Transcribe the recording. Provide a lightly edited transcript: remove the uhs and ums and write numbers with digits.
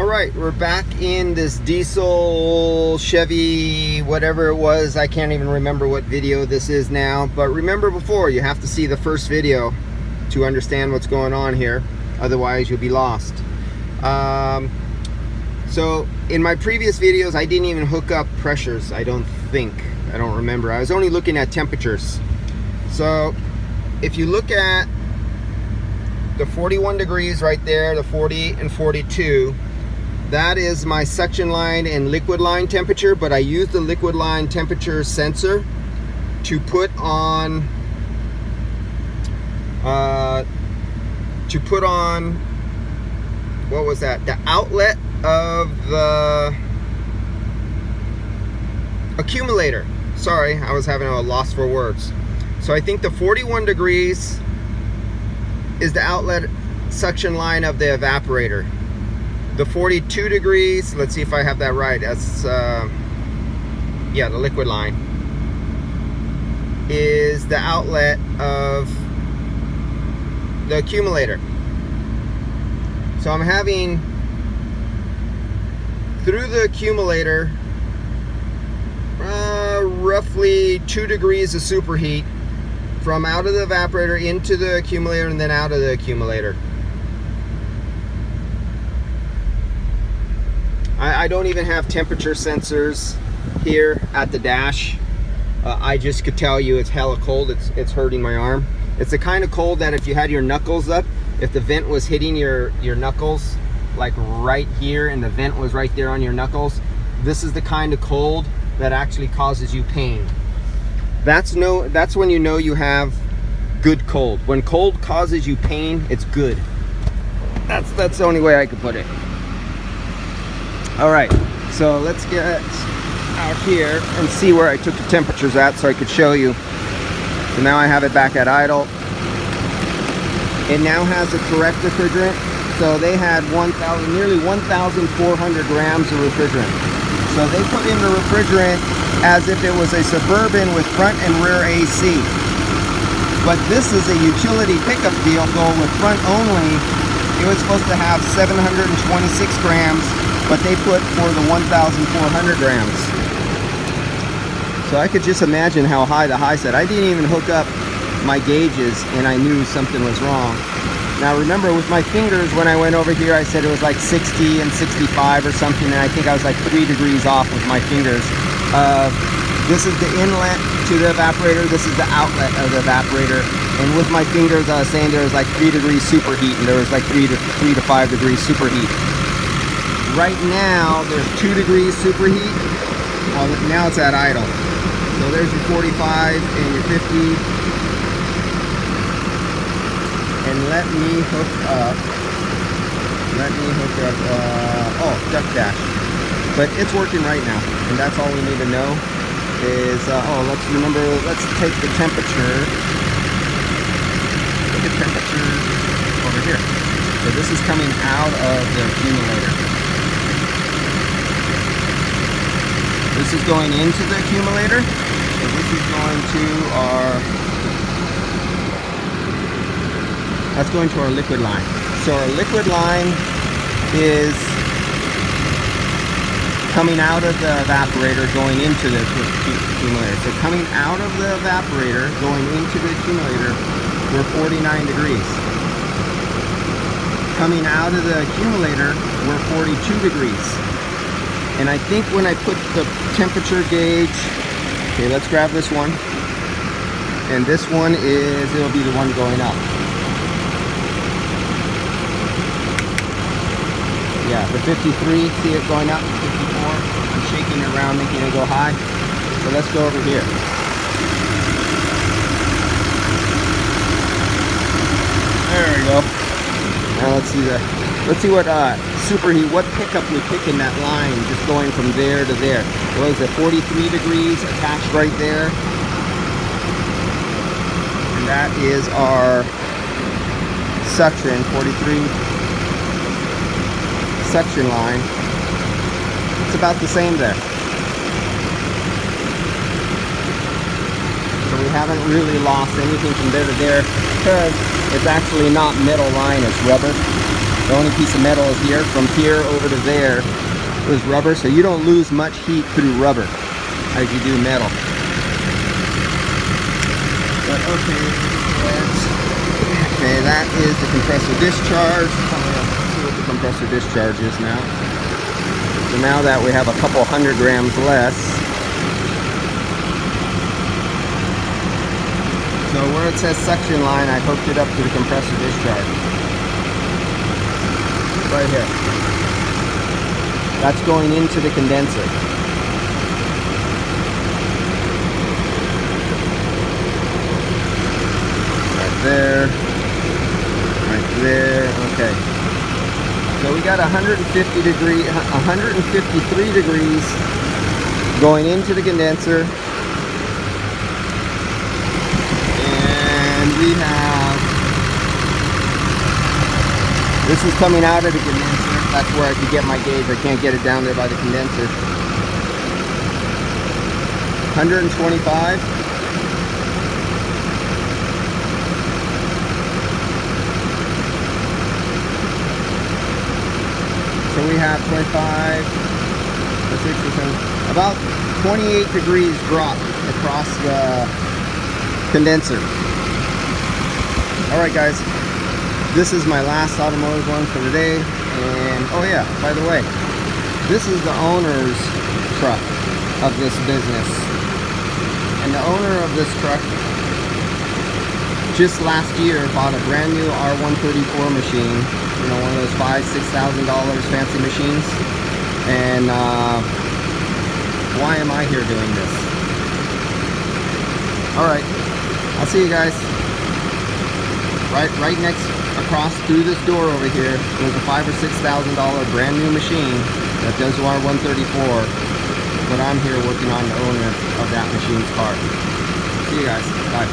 Alright, we're back in this diesel Chevy, whatever it was. I can't even remember what video this is now. But remember before, you have to see the first video to understand what's going on here. Otherwise, you'll be lost. So, in my previous videos, I didn't even hook up pressures, I don't think. I don't remember. I was only looking at temperatures. So, if you look at the 41 degrees right there, the 40 and 42, that is my suction line and liquid line temperature, but I use the liquid line temperature sensor to put on what was that? The outlet of the accumulator. Sorry, I was having a loss for words. So I think the 41 degrees is the outlet suction line of the evaporator. The 42 degrees, let's see if I have that right, that's yeah, the liquid line, is the outlet of the accumulator. So I'm having, through the accumulator, roughly 2 degrees of superheat from out of the evaporator into the accumulator and then out of the accumulator. I don't even have temperature sensors here at the dash. I just could tell you it's hella cold. It's hurting my arm. It's the kind of cold that if you had your knuckles up, if the vent was hitting your knuckles, like right here, and the vent was right there on your knuckles, this is the kind of cold that actually causes you pain. That's when you know you have good cold. When cold causes you pain, it's good. That's the only way I could put it. All right, so let's get out here and see where I took the temperatures at so I could show you. So now I have it back at idle. It now has a correct refrigerant. So they had nearly 1,400 grams of refrigerant. So they put in the refrigerant as if it was a Suburban with front and rear AC. But this is a utility pickup vehicle with front only. It was supposed to have 726 grams, but they put for the 1,400 grams. So I could just imagine how high the high said. I didn't even hook up my gauges and I knew something was wrong. Now remember, with my fingers, when I went over here, I said it was like 60 and 65 or something, and I think I was like 3 degrees off with my fingers. This is the inlet to the evaporator, this is the outlet of the evaporator, and with my fingers I was saying there was like 3 degrees superheat, and there was like 3 to 5 degrees superheat. Right now there's 2 degrees superheat. Well, now it's at idle. So there's your 45 and your 50. And let me hook up, oh, duck dash. But it's working right now, and that's all we need to know is, let's take the temperature. Look at temperature over here. So this is coming out of the accumulator. This is going into the accumulator. So this is going to that's going to our liquid line. So our liquid line is coming out of the evaporator, going into the accumulator. So coming out of the evaporator, going into the accumulator, we're 49 degrees. Coming out of the accumulator, we're 42 degrees. And I think when I put the temperature gauge, okay, let's grab this one. And this one it'll be the one going up. Yeah, the 53, see it going up, 54. I'm shaking it around, making it go high. So let's go over here. There we go. Now let's see what superheat, what pickup we pick in that line, just going from there to there. What is it, 43 degrees attached right there. And that is our suction, 43. Suction line. It's about the same there. So we haven't really lost anything from there to there because it's actually not metal line, it's rubber. The only piece of metal is here. From here over to there is rubber, so you don't lose much heat through rubber as you do metal. But okay, that is the compressor discharge. Let's see what the compressor discharge is now. So now that we have a couple 100 grams less. So where it says suction line, I hooked it up to the compressor discharge. Right here. That's going into the condenser. Right there. Right there. Okay. So we got 153 degrees going into the condenser. And we have, this is coming out of the condenser. That's where I could get my gauge. I can't get it down there by the condenser. 125. So we have 25, 6, 7, about 28 degrees drop across the condenser. Alright guys, this is my last automotive one for today. And oh yeah, by the way, this is the owner's truck of this business. And the owner of this truck just last year bought a brand new R134 machine, you know, one of those $5,000–6,000 fancy machines. And why am I here doing this? Alright, I'll see you guys. Right next, across through this door over here, there's a $5,000 or $6,000 brand new machine that does R134. But I'm here working on the owner of that machine's car. See you guys. Bye.